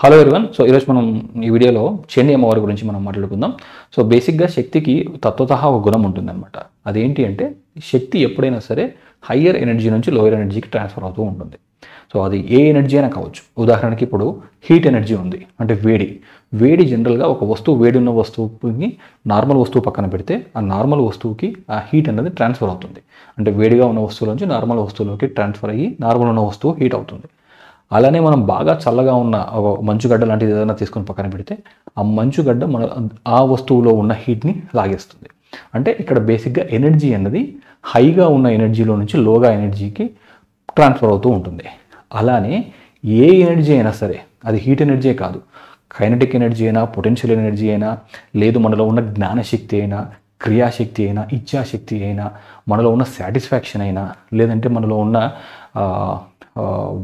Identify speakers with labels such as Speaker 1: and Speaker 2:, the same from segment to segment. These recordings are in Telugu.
Speaker 1: Hello everyone. సో ఈరోజు మనం ఈ వీడియోలో చండీ అమ్మవారి గురించి మనం మాట్లాడుకుందాం. సో బేసిక్గా శక్తికి తత్వతః ఒక గుణం ఉంటుందన్నమాట. అదేంటి అంటే శక్తి ఎప్పుడైనా సరే హయ్యర్ ఎనర్జీ నుంచి లోయర్ ఎనర్జీకి ట్రాన్స్ఫర్ అవుతూ ఉంటుంది. సో అది ఏ ఎనర్జీ అయినా కావచ్చు. ఉదాహరణకి ఇప్పుడు హీట్ ఎనర్జీ ఉంది అంటే వేడి జనరల్గా ఒక వస్తువు వేడి ఉన్న వస్తువుకి నార్మల్ వస్తువు పక్కన పెడితే ఆ నార్మల్ వస్తువుకి ఆ హీట్ అనేది ట్రాన్స్ఫర్ అవుతుంది. అంటే వేడిగా ఉన్న వస్తువు నుంచి నార్మల్ వస్తువులోకి ట్రాన్స్ఫర్ అయ్యి నార్మల్ ఉన్న వస్తువు హీట్ అవుతుంది. అలానే మనం బాగా చల్లగా ఉన్న ఒక మంచుగడ్డ లాంటిది ఏదైనా తీసుకొని పక్కన పెడితే ఆ మంచుగడ్డ మన ఆ వస్తువులో ఉన్న హీట్ని లాగేస్తుంది. అంటే ఇక్కడ బేసిక్గా ఎనర్జీ అన్నది హైగా ఉన్న ఎనర్జీలో నుంచి లోగా ఎనర్జీకి ట్రాన్స్ఫర్ అవుతూ ఉంటుంది. అలానే ఏ ఎనర్జీ అయినా సరే అది హీట్ ఎనర్జీ కాదు, కైనటిక్ ఎనర్జీ అయినా, పొటెన్షియల్ ఎనర్జీ అయినా, లేదు మనలో ఉన్న జ్ఞానశక్తి అయినా, క్రియాశక్తి అయినా, ఇచ్ఛాశక్తి అయినా, మనలో ఉన్న సాటిస్ఫాక్షన్ అయినా, లేదంటే మనలో ఉన్న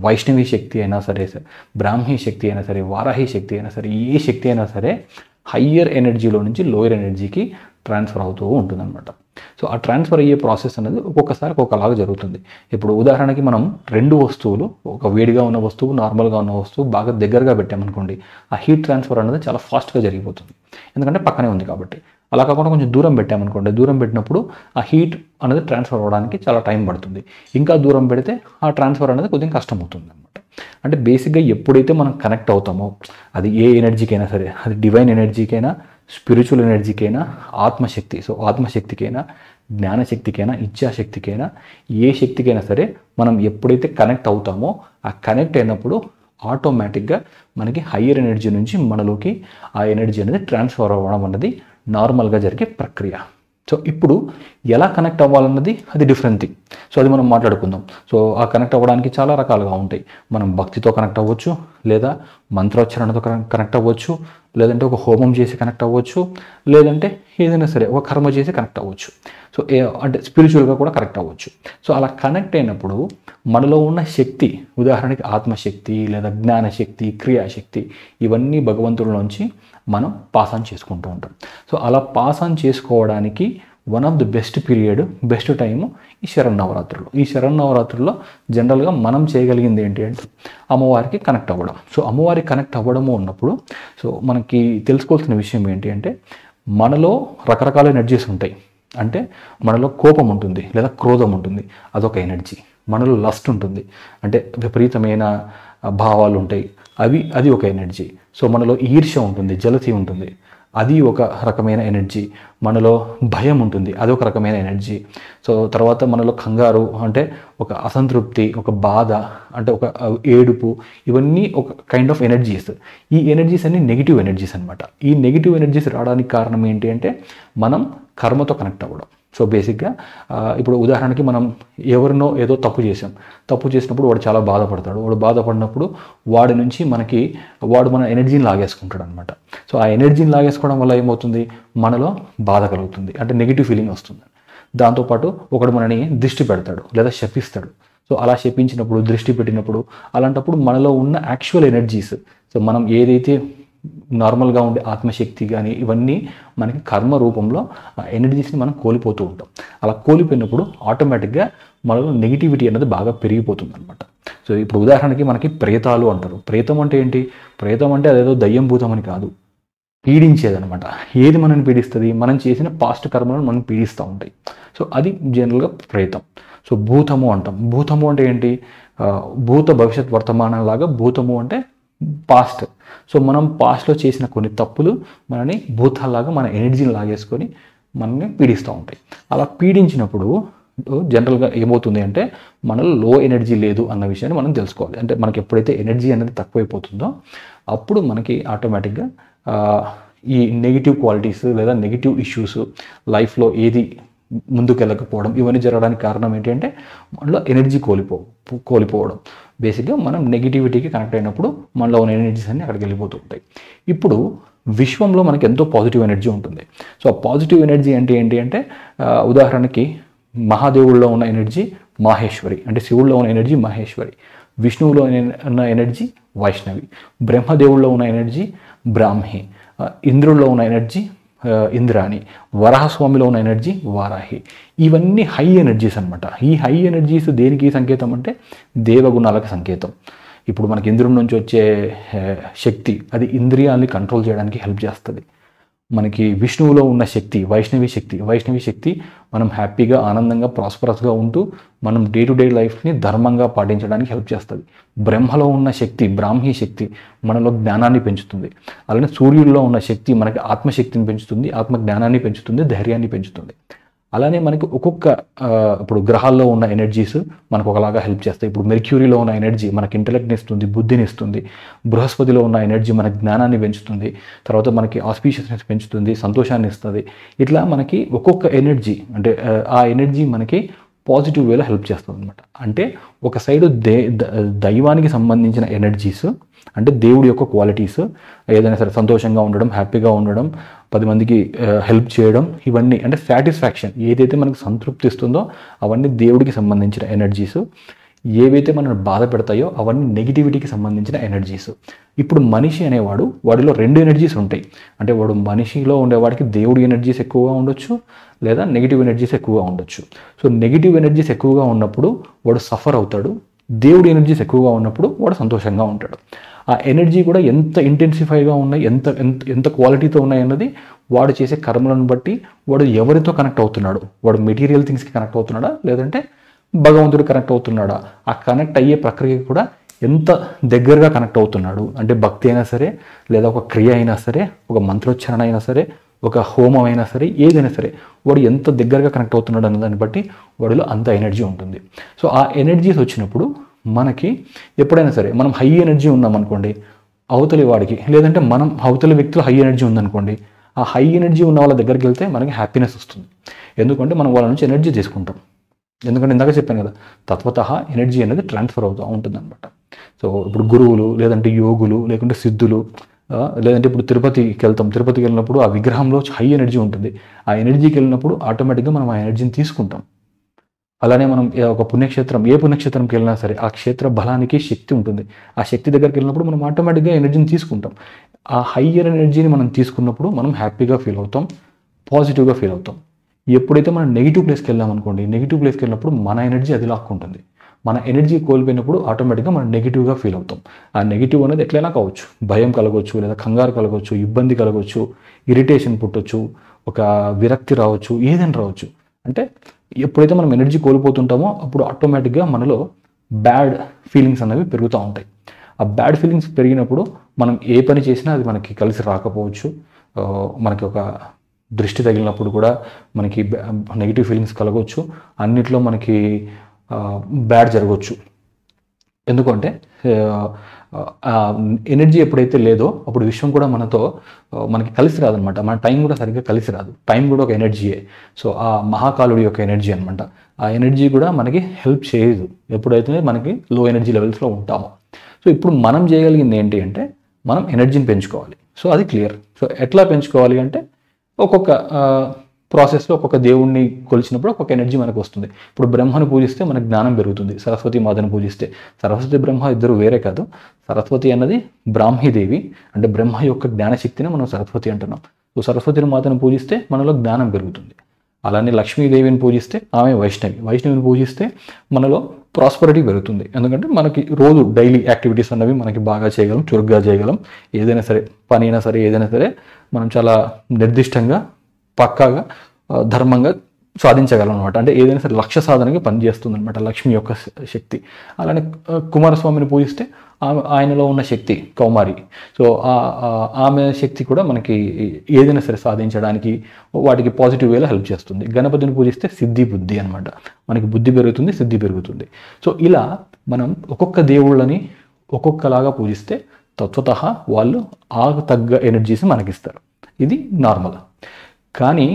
Speaker 1: వైష్ణవి శక్తి అయినా సరే, బ్రాహ్మీ శక్తి అయినా సరే, వారాహి శక్తి అయినా సరే, ఏ శక్తి అయినా సరే హయ్యర్ ఎనర్జీలో నుంచి లోయర్ ఎనర్జీకి ట్రాన్స్ఫర్ అవుతూ ఉంటుందన్నమాట. సో ఆ ట్రాన్స్ఫర్ అయ్యే ప్రాసెస్ అనేది ఒక్కొక్కసారి ఒక్కొక్కలాగా జరుగుతుంది. ఇప్పుడు ఉదాహరణకి మనం రెండు వస్తువులు, ఒక వేడిగా ఉన్న వస్తువు, నార్మల్గా ఉన్న వస్తువు బాగా దగ్గరగా పెట్టామనుకోండి, ఆ హీట్ ట్రాన్స్ఫర్ అనేది చాలా ఫాస్ట్గా జరిగిపోతుంది. ఎందుకంటే పక్కనే ఉంది కాబట్టి. అలా కాకుండా కొంచెం దూరం పెట్టామనుకోండి, దూరం పెట్టినప్పుడు ఆ హీట్ అనేది ట్రాన్స్ఫర్ అవ్వడానికి చాలా టైం పడుతుంది. ఇంకా దూరం పెడితే ఆ ట్రాన్స్ఫర్ అనేది కొద్దిగా కష్టం అవుతుంది అనమాట. అంటే బేసిక్గా ఎప్పుడైతే మనం కనెక్ట్ అవుతామో అది ఏ ఎనర్జీకైనా సరే, అది డివైన్ ఎనర్జీకైనా, స్పిరిచువల్ ఎనర్జీకైనా, ఆత్మశక్తి, సో ఆత్మశక్తికైనా, జ్ఞానశక్తికైనా, ఇచ్ఛాశక్తికైనా, ఏ శక్తికైనా సరే మనం ఎప్పుడైతే కనెక్ట్ అవుతామో ఆ కనెక్ట్ అయినప్పుడు ఆటోమేటిక్గా మనకి హయ్యర్ ఎనర్జీ నుంచి మనలోకి ఆ ఎనర్జీ అనేది ట్రాన్స్ఫర్ అవ్వడం అన్నది నార్మల్గా జరిగే ప్రక్రియ. సో ఇప్పుడు ఎలా కనెక్ట్ అవ్వాలన్నది అది డిఫరెంట్ థింగ్. సో అది మనం మాట్లాడుకుందాం. సో ఆ కనెక్ట్ అవ్వడానికి చాలా రకాలుగా ఉంటాయి. మనం భక్తితో కనెక్ట్ అవ్వచ్చు, లేదా మంత్రోచ్చరణతో కనెక్ట్ అవ్వచ్చు, లేదంటే ఒక హోమం చేసి కనెక్ట్ అవ్వచ్చు, లేదంటే ఏదైనా సరే ఒక కర్మ చేసి కనెక్ట్ అవ్వచ్చు. సో అంటే స్పిరిచువల్గా కూడా కనెక్ట్ అవ్వచ్చు. సో అలా కనెక్ట్ అయినప్పుడు మనలో ఉన్న శక్తి, ఉదాహరణకి ఆత్మశక్తి లేదా జ్ఞానశక్తి, క్రియాశక్తి, ఇవన్నీ భగవంతుడిలోంచి మనం పాస్ ఆన్ చేసుకుంటూ ఉంటాం. సో అలా పాస్ ఆన్ చేసుకోవడానికి one of the best period, best time ఈ శరన్నవరాత్రులు. ఈ శరన్నవరాత్రుల్లో జనరల్గా మనం చేయగలిగింది ఏంటి అంటే అమ్మవారికి కనెక్ట్ అవ్వడం. సో అమ్మవారికి కనెక్ట్ అవ్వడము ఉన్నప్పుడు సో మనకి తెలుసుకోవాల్సిన విషయం ఏంటి అంటే మనలో రకరకాల ఎనర్జీస్ ఉంటాయి. అంటే మనలో కోపం ఉంటుంది లేదా క్రోధం ఉంటుంది, అదొక ఎనర్జీ. మనలో లస్ట్ ఉంటుంది, అంటే విపరీతమైన భావాలు ఉంటాయి, అది ఒక ఎనర్జీ. సో మనలో ఈర్ష్య ఉంటుంది, జలసి ఉంటుంది, అది ఒక రకమైన ఎనర్జీ. మనలో భయం ఉంటుంది, అదొక రకమైన ఎనర్జీ. సో తర్వాత మనలో కంగారు అంటే ఒక అసంతృప్తి, ఒక బాధ అంటే ఒక ఏడుపు, ఇవన్నీ ఒక కైండ్ ఆఫ్ ఎనర్జీస్. ఈ ఎనర్జీస్ అన్ని నెగిటివ్ ఎనర్జీస్ అనమాట. ఈ నెగిటివ్ ఎనర్జీస్ రావడానికి కారణం ఏంటి అంటే మనం కర్మతో కనెక్ట్ అవ్వడం. సో బేసిక్గా ఇప్పుడు ఉదాహరణకి మనం ఎవరినో ఏదో తప్పు చేసినప్పుడు వాడు చాలా బాధపడతాడు. వాడు బాధపడినప్పుడు వాడి నుంచి వాడు మన ఎనర్జీని లాగేసుకుంటాడు అనమాట. సో ఆ ఎనర్జీని లాగేసుకోవడం వల్ల ఏమవుతుంది, మనలో బాధ కలుగుతుంది, అంటే నెగిటివ్ ఫీలింగ్ వస్తుంది. దాంతోపాటు ఒకడు మనని దృష్టి పెడతాడు లేదా శపిస్తాడు. సో అలా శపించినప్పుడు, దృష్టి పెట్టినప్పుడు, అలాంటప్పుడు మనలో ఉన్న యాక్చువల్ ఎనర్జీస్, సో మనం ఏదైతే నార్మల్గా ఉండే ఆత్మశక్తి కానీ ఇవన్నీ మనకి కర్మ రూపంలో ఎనర్జీస్ని మనం కోల్పోతూ ఉంటాం. అలా కోల్పోయినప్పుడు ఆటోమేటిక్గా మనలో నెగిటివిటీ అనేది బాగా పెరిగిపోతుంది అనమాట. సో ఇప్పుడు ఉదాహరణకి మనకి ప్రేతాలు అంటారు. ప్రేతం అంటే ఏంటి? ప్రేతం అంటే అదేదో దయ్యం భూతం అని కాదు, పీడించేదనమాట. ఏది మనల్ని పీడిస్తుంది? మనం చేసిన పాస్ట్ కర్మలను మనం పీడిస్తూ ఉంటాయి. సో అది జనరల్గా ప్రేతం. సో భూతము అంటాం. భూతము అంటే ఏంటి? భూత భవిష్యత్ వర్తమానం లాగా భూతము అంటే పాస్ట్. సో మనం పాస్ట్లో చేసిన కొన్ని తప్పులు మనని భూతాల్లాగా మన ఎనర్జీని లాగేసుకొని మనల్ని పీడిస్తూ ఉంటాయి. అలా పీడించినప్పుడు జనరల్గా ఏమవుతుంది అంటే మనలో లో ఎనర్జీ లేదు అన్న విషయాన్ని మనం తెలుసుకోవాలి. అంటే మనకి ఎప్పుడైతే ఎనర్జీ అనేది తక్కువైపోతుందో అప్పుడు మనకి ఆటోమేటిక్గా ఈ నెగిటివ్ క్వాలిటీస్ లేదా నెగిటివ్ ఇష్యూస్ లైఫ్లో ఏది ముందుకెళ్ళకపోవడం, ఇవన్నీ జరగడానికి కారణం ఏంటి అంటే మనలో ఎనర్జీ కోల్పోవడం. బేసిక్గా మనం నెగిటివిటీకి కనెక్ట్ అయినప్పుడు మనలో ఉన్న ఎనర్జీస్ అన్నీ అక్కడికి వెళ్ళిపోతూ ఉంటాయి. ఇప్పుడు విశ్వంలో మనకి ఎంతో పాజిటివ్ ఎనర్జీ ఉంటుంది. సో ఆ పాజిటివ్ ఎనర్జీ అంటే ఏంటి అంటే ఉదాహరణకి మహాదేవుల్లో ఉన్న ఎనర్జీ మాహేశ్వరి, అంటే శివుల్లో ఉన్న ఎనర్జీ మహేశ్వరి, విష్ణువులో ఉన్న ఎనర్జీ వైష్ణవి, బ్రహ్మదేవుల్లో ఉన్న ఎనర్జీ బ్రాహ్మి, ఇంద్రుల్లో ఉన్న ఎనర్జీ ఇంద్రాణి, వరాహస్వామిలో ఉన్న ఎనర్జీ వారాహి. ఇవన్నీ హై ఎనర్జీస్ అనమాట. ఈ హై ఎనర్జీస్ దేనికి సంకేతం అంటే దేవగుణాలకు సంకేతం. ఇప్పుడు మనకి ఇంద్రుడి నుంచి వచ్చే శక్తి అది ఇంద్రియాలని కంట్రోల్ చేయడానికి హెల్ప్ చేస్తుంది. మనకి విష్ణువులో ఉన్న శక్తి వైష్ణవి శక్తి మనం హ్యాపీగా ఆనందంగా ప్రాస్పరస్గా ఉంటూ మనం డే టు డే లైఫ్ని ధర్మంగా పాటించడానికి హెల్ప్ చేస్తుంది. బ్రహ్మలో ఉన్న శక్తి బ్రాహ్మీ శక్తి మనలో జ్ఞానాన్ని పెంచుతుంది. అలానే సూర్యుడిలో ఉన్న శక్తి మనకి ఆత్మశక్తిని పెంచుతుంది, ఆత్మ జ్ఞానాన్ని పెంచుతుంది, ధైర్యాన్ని పెంచుతుంది. అలానే మనకి ఒక్కొక్క ఇప్పుడు గ్రహాల్లో ఉన్న ఎనర్జీస్ మనకు ఒకలాగా హెల్ప్ చేస్తాయి. ఇప్పుడు మెర్క్యూరీలో ఉన్న ఎనర్జీ మనకి ఇంటెలెక్ట్ని ఇస్తుంది, బుద్ధిని ఇస్తుంది. బృహస్పతిలో ఉన్న ఎనర్జీ మనకి జ్ఞానాన్ని పెంచుతుంది, తర్వాత మనకి ఆస్పీషియస్నెస్ పెంచుతుంది, సంతోషాన్ని ఇస్తుంది. ఇట్లా మనకి ఒక్కొక్క ఎనర్జీ అంటే ఆ ఎనర్జీ మనకి పాజిటివ్ వేలో హెల్ప్ చేస్తుంది అనమాట. అంటే ఒక సైడు దైవానికి సంబంధించిన ఎనర్జీస్ అంటే దేవుడి యొక్క క్వాలిటీస్, ఏదైనా సరే సంతోషంగా ఉండడం, హ్యాపీగా ఉండడం, 10 మందికి హెల్ప్ చేయడం, ఇవన్నీ అంటే సాటిస్ఫాక్షన్ ఏదైతే మనకు సంతృప్తి ఇస్తుందో అవన్నీ దేవుడికి సంబంధించిన ఎనర్జీస్. ఏవైతే మనల్ని బాధ పెడతాయో అవన్నీ నెగిటివిటీకి సంబంధించిన ఎనర్జీస్. ఇప్పుడు మనిషి అనేవాడు వాడిలో 2 ఎనర్జీస్ ఉంటాయి. అంటే వాడు మనిషిలో ఉండేవాడికి దేవుడి ఎనర్జీస్ ఎక్కువగా ఉండొచ్చు, లేదా నెగిటివ్ ఎనర్జీస్ ఎక్కువగా ఉండొచ్చు. సో నెగిటివ్ ఎనర్జీస్ ఎక్కువగా ఉన్నప్పుడు వాడు సఫర్ అవుతాడు, దేవుడి ఎనర్జీస్ ఎక్కువగా ఉన్నప్పుడు వాడు సంతోషంగా ఉంటాడు. ఆ ఎనర్జీ కూడా ఎంత ఇంటెన్సిఫైగా ఉన్నాయి, ఎంత ఎంత ఎంత క్వాలిటీతో ఉన్నాయి అన్నది వాడు చేసే కర్మలను బట్టి వాడు ఎవరితో కనెక్ట్ అవుతున్నాడు. వాడు మెటీరియల్ థింగ్స్కి కనెక్ట్ అవుతున్నాడా, లేదంటే భగవంతుడు కనెక్ట్ అవుతున్నాడా, ఆ కనెక్ట్ అయ్యే ప్రక్రియ కూడా ఎంత దగ్గరగా కనెక్ట్ అవుతున్నాడు. అంటే భక్తి అయినా సరే, లేదా ఒక క్రియ అయినా సరే, ఒక మంత్రోచ్చారణ అయినా సరే, ఒక హోమం అయినా సరే, ఏదైనా సరే వాడు ఎంత దగ్గరగా కనెక్ట్ అవుతున్నాడు అన్న దాన్ని బట్టి వాడిలో అంత ఎనర్జీ ఉంటుంది. సో ఆ ఎనర్జీస్ వచ్చినప్పుడు మనకి ఎప్పుడైనా సరే మనం హై ఎనర్జీ ఉన్నామనుకోండి, అవతలి వాడికి లేదంటే మనం అవతలి వ్యక్తిలో హై ఎనర్జీ ఉందనుకోండి, ఆ హై ఎనర్జీ ఉన్న వాళ్ళ దగ్గరికి వెళ్తే మనకి హ్యాపీనెస్ వస్తుంది. ఎందుకంటే మనం వాళ్ళ నుంచి ఎనర్జీ తీసుకుంటాం. ఎందుకంటే ఇందాక చెప్పాను కదా, తత్వతః ఎనర్జీ అనేది ట్రాన్స్ఫర్ అవుతూ ఉంటుంది అనమాట. సో ఇప్పుడు గురువులు, లేదంటే యోగులు, లేకుంటే సిద్ధులు, లేదంటే ఇప్పుడు తిరుపతికి వెళ్తాం. తిరుపతికి వెళ్ళినప్పుడు ఆ విగ్రహంలో హై ఎనర్జీ ఉంటుంది. ఆ ఎనర్జీకి వెళ్ళినప్పుడు ఆటోమేటిక్గా మనం ఆ ఎనర్జీని తీసుకుంటాం. అలానే మనం ఒక పుణ్యక్షేత్రం, ఏ పుణ్యక్షేత్రంకి వెళ్ళినా సరే ఆ క్షేత్ర బలానికి శక్తి ఉంటుంది. ఆ శక్తి దగ్గరికి వెళ్ళినప్పుడు మనం ఆటోమేటిక్గా ఎనర్జీని తీసుకుంటాం. ఆ హయ్యర్ ఎనర్జీని మనం తీసుకున్నప్పుడు మనం హ్యాపీగా ఫీల్ అవుతాం, పాజిటివ్గా ఫీల్ అవుతాం. ఎప్పుడైతే మనం నెగిటివ్ ప్లేస్కి వెళ్ళామనుకోండి, నెగిటివ్ ప్లేస్కి వెళ్ళినప్పుడు మన ఎనర్జీ అది లాక్కుంటుంది. మన ఎనర్జీ కోల్పోయినప్పుడు ఆటోమేటిక్గా మనం నెగిటివ్గా ఫీల్ అవుతాం. ఆ నెగిటివ్ అనేది ఎట్లయినా కావచ్చు, భయం కలగవచ్చు, లేదా కంగారు కలగవచ్చు, ఇబ్బంది కలగవచ్చు, ఇరిటేషన్ పుట్టొచ్చు, ఒక విరక్తి రావచ్చు, ఏదైనా రావచ్చు. అంటే ఎప్పుడైతే మనం ఎనర్జీ కోల్పోతుంటామో అప్పుడు ఆటోమేటిక్గా మనలో బ్యాడ్ ఫీలింగ్స్ అనేవి పెరుగుతూ ఉంటాయి. ఆ బ్యాడ్ ఫీలింగ్స్ పెరిగినప్పుడు మనం ఏ పని చేసినా అది మనకి కలిసి రాకపోవచ్చు. మనకి ఒక దృష్టి తగిలినప్పుడు కూడా మనకి నెగిటివ్ ఫీలింగ్స్ కలగవచ్చు. అన్నిట్లో మనకి బ్యాడ్ జరగవచ్చు. ఎందుకంటే ఎనర్జీ ఎప్పుడైతే లేదో అప్పుడు విశ్వం కూడా మనకి కలిసి రాదనమాట. మన టైం కూడా సరిగ్గా కలిసి రాదు. టైం కూడా ఒక ఎనర్జీయే. సో ఆ మహాకాలుడి యొక్క ఎనర్జీ అనమాట. ఆ ఎనర్జీ కూడా మనకి హెల్ప్ చేయదు ఎప్పుడైతే మనకి లో ఎనర్జీ లెవెల్స్లో ఉంటామో. సో ఇప్పుడు మనం చేయగలిగింది ఏంటి అంటే మనం ఎనర్జీని పెంచుకోవాలి. సో అది క్లియర్. సో ఎట్లా పెంచుకోవాలి అంటే ఒక్కొక్క ప్రాసెస్లో ఒక్కొక్క దేవుణ్ణి కొలిచినప్పుడు ఒక్కొక్క ఎనర్జీ మనకు వస్తుంది. ఇప్పుడు బ్రహ్మను పూజిస్తే మనకు జ్ఞానం పెరుగుతుంది. సరస్వతి మాతను పూజిస్తే, సరస్వతి బ్రహ్మ ఇద్దరు వేరే కాదు. సరస్వతి అన్నది బ్రాహ్మీదేవి, అంటే బ్రహ్మ యొక్క జ్ఞానశక్తిని మనం సరస్వతి అంటున్నాం. సో సరస్వతి మాతను పూజిస్తే మనలో జ్ఞానం పెరుగుతుంది. అలానే లక్ష్మీదేవిని పూజిస్తే ఆమె వైష్ణవిని పూజిస్తే మనలో ప్రాస్పరిటీ పెరుగుతుంది. ఎందుకంటే మనకి రోజు డైలీ యాక్టివిటీస్ అన్నవి మనకి బాగా చేయగలం, చురుగ్గా చేయగలం. ఏదైనా సరే పని అయినా సరే ఏదైనా సరే మనం చాలా నిర్దిష్టంగా పక్కాగా ధర్మంగా సాధించగలం అనమాట. అంటే ఏదైనా సరే లక్ష్య సాధనకి పనిచేస్తుంది అనమాట లక్ష్మి యొక్క శక్తి. అలానే కుమారస్వామిని పూజిస్తే ఆయనలో ఉన్న శక్తి కౌమారి. సో ఆమె శక్తి కూడా మనకి ఏదైనా సరే సాధించడానికి వాటికి పాజిటివ్ వేలో హెల్ప్ చేస్తుంది. గణపతిని పూజిస్తే సిద్ధి బుద్ధి అనమాట. మనకి బుద్ధి పెరుగుతుంది, సిద్ధి పెరుగుతుంది. సో ఇలా మనం ఒక్కొక్క దేవుళ్ళని ఒక్కొక్కలాగా పూజిస్తే తత్వతః వాళ్ళు ఆ తగ్గ ఎనర్జీస్ మనకిస్తారు. ఇది నార్మల్. కానీ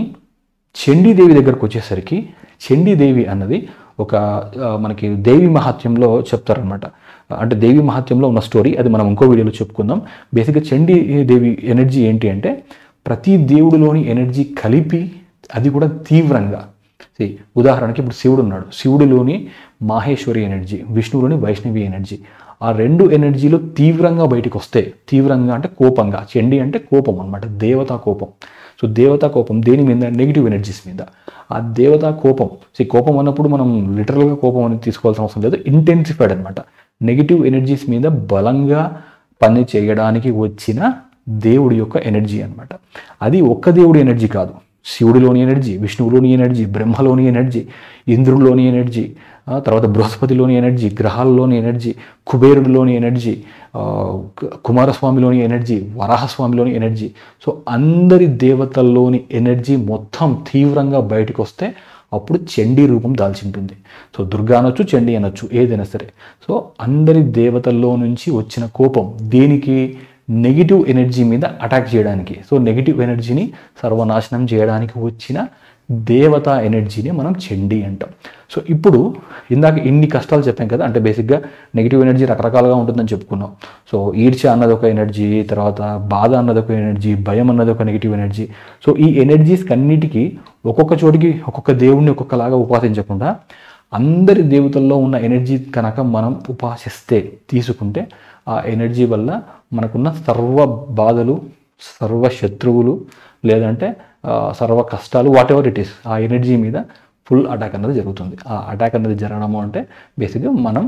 Speaker 1: చండీదేవి దగ్గరకు వచ్చేసరికి చండీదేవి అన్నది ఒక మనకి దేవి మహాత్మ్యంలో చెప్తారనమాట. అంటే దేవి మహాత్మ్యంలో ఉన్న స్టోరీ అది మనం ఇంకో వీడియోలో చెప్పుకుందాం. బేసిక్గా చండీదేవి ఎనర్జీ ఏంటి అంటే ప్రతి దేవుడిలోని ఎనర్జీ కలిపి అది కూడా తీవ్రంగా. ఉదాహరణకి ఇప్పుడు శివుడు ఉన్నాడు, శివుడిలోని మాహేశ్వరి ఎనర్జీ, విష్ణువులోని వైష్ణవి ఎనర్జీ. ఆ 2 ఎనర్జీలు తీవ్రంగా బయటకు వస్తే, తీవ్రంగా అంటే కోపంగా, చండీ అంటే కోపం అనమాట, దేవతా కోపం. సో దేవతా కోపం దేని మీద? నెగిటివ్ ఎనర్జీస్ మీద. ఆ దేవతా కోపం కోపం అన్నప్పుడు మనం లిటరల్గా కోపం అనేది తీసుకోవాల్సిన అవసరం లేదు, ఇంటెన్సిఫైడ్ అనమాట. నెగిటివ్ ఎనర్జీస్ మీద బలంగా పని చేయడానికి వచ్చిన దేవుడి యొక్క ఎనర్జీ అన్నమాట. అది ఒక్క దేవుడి ఎనర్జీ కాదు, శివుడిలోని ఎనర్జీ, విష్ణువులోని ఎనర్జీ, బ్రహ్మలోని ఎనర్జీ, ఇంద్రుడిలోని ఎనర్జీ, తర్వాత బృహస్పతిలోని ఎనర్జీ, గ్రహాలలోని ఎనర్జీ, కుబేరుడిలోని ఎనర్జీ, కుమారస్వామిలోని ఎనర్జీ, వరాహస్వామిలోని ఎనర్జీ. సో అందరి దేవతల్లోని ఎనర్జీ మొత్తం తీవ్రంగా బయటకు వస్తే అప్పుడు చండీ రూపం దాల్చి ఉంటుంది. సో దుర్గా అనొచ్చు, చండీ అనొచ్చు, ఏదైనా సరే. సో అందరి దేవతల్లో నుంచి వచ్చిన కోపం దేనికి? నెగిటివ్ ఎనర్జీ మీద అటాక్ చేయడానికి. సో నెగిటివ్ ఎనర్జీని సర్వనాశనం చేయడానికి వచ్చిన దేవతా ఎనర్జీని మనం చండీ అంటాం. సో ఇప్పుడు ఇందాక ఇన్ని కష్టాలు చెప్పాం కదా, అంటే బేసిక్గా నెగిటివ్ ఎనర్జీ రకరకాలుగా ఉంటుందని చెప్పుకున్నాం. సో ఈర్ష్య అన్నది ఒక ఎనర్జీ, తర్వాత బాధ అన్నది ఒక ఎనర్జీ, భయం అన్నది ఒక నెగిటివ్ ఎనర్జీ. సో ఈ ఎనర్జీస్ అన్నిటికీ ఒక్కొక్క చోటికి ఒక్కొక్క దేవుడిని ఒక్కొక్కలాగా ఉపాసించకుండా అందరి దేవతల్లో ఉన్న ఎనర్జీ కనుక మనం ఉపాసిస్తే, తీసుకుంటే ఆ ఎనర్జీ వల్ల మనకున్న సర్వ బాధలు, సర్వ శత్రువులు, లేదంటే సర్వ కష్టాలు, వాట్ ఎవర్ ఇట్ ఈస్, ఆ ఎనర్జీ మీద ఫుల్ అటాక్ అన్నది జరుగుతుంది. ఆ అటాక్ అన్నది జరగడము అంటే బేసిక్గా మనం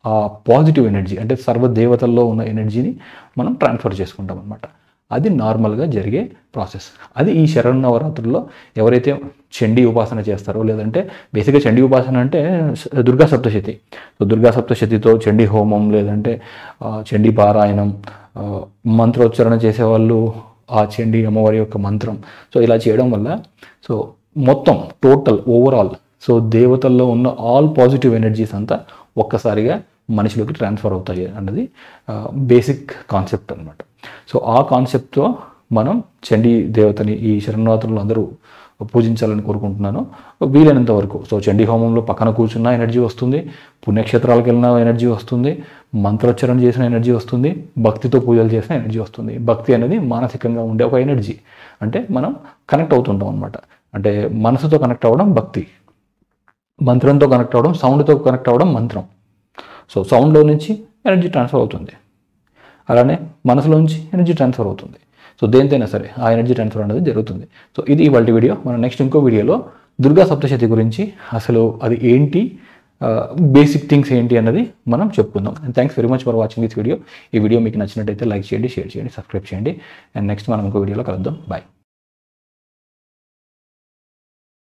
Speaker 1: ఆ పాజిటివ్ ఎనర్జీ, అంటే సర్వ దేవతల్లో ఉన్న ఎనర్జీని మనం ట్రాన్స్ఫర్ చేసుకుంటాం అనమాట. అది నార్మల్గా జరిగే ప్రాసెస్. అది ఈ శరన్నవరాత్రుల్లో ఎవరైతే చండీ ఉపాసన చేస్తారో, లేదంటే బేసిక్గా చండీ ఉపాసన అంటే దుర్గా సప్తశతి. సో దుర్గా సప్తశతితో చండీ హోమం, లేదంటే చండీ పారాయణం, మంత్రోచ్చారణ చేసేవాళ్ళు ఆ చండీ అమ్మవారి యొక్క మంత్రం. సో ఇలా చేయడం వల్ల సో మొత్తం టోటల్ ఓవరాల్ సో దేవతల్లో ఉన్న ఆల్ పాజిటివ్ ఎనర్జీస్ అంతా ఒక్కసారిగా మనిషిలోకి ట్రాన్స్ఫర్ అవుతాయి అన్నది బేసిక్ కాన్సెప్ట్ అనమాట. సో ఆ కాన్సెప్ట్తో మనం చండీ దేవతని ఈ శరణవరాత్రులు అందరూ పూజించాలని కోరుకుంటున్నాను వీలైనంత వరకు. సో చండీ హోమంలో పక్కన కూర్చున్న ఎనర్జీ వస్తుంది, పుణ్యక్షేత్రాలకు వెళ్ళిన ఎనర్జీ వస్తుంది, మంత్రోచ్చారణ చేసిన ఎనర్జీ వస్తుంది, భక్తితో పూజలు చేసిన ఎనర్జీ వస్తుంది. భక్తి అనేది మానసికంగా ఉండే ఒక ఎనర్జీ, అంటే మనం కనెక్ట్ అవుతుంటాం అనమాట. అంటే మనసుతో కనెక్ట్ అవ్వడం భక్తి, మంత్రంతో కనెక్ట్ అవ్వడం, సౌండ్తో కనెక్ట్ అవ్వడం మంత్రం. సో సౌండ్లో నుంచి ఎనర్జీ ట్రాన్స్ఫర్ అవుతుంది, అలానే మనసులోంచి ఎనర్జీ ట్రాన్స్ఫర్ అవుతుంది. సో దేనితైనా సరే ఆ ఎనర్జీ ట్రాన్స్ఫర్ అనేది జరుగుతుంది. సో ఇది ఇవాళ వీడియో. మనం నెక్స్ట్ ఇంకో వీడియోలో దుర్గా సప్తశతి గురించి అసలు అది ఏంటి, బేసిక్ థింగ్స్ ఏంటి అన్నది మనం చెప్పుకుందాం. And thanks very much for watching this video. ఈ వీడియో మీకు నచ్చినట్టయితే లైక్ చేయండి, షేర్ చేయండి, సబ్స్క్రైబ్ చేయండి. అండ్ నెక్స్ట్ మనం ఇంకో వీడియోలో కలుద్దాం. బాయ్.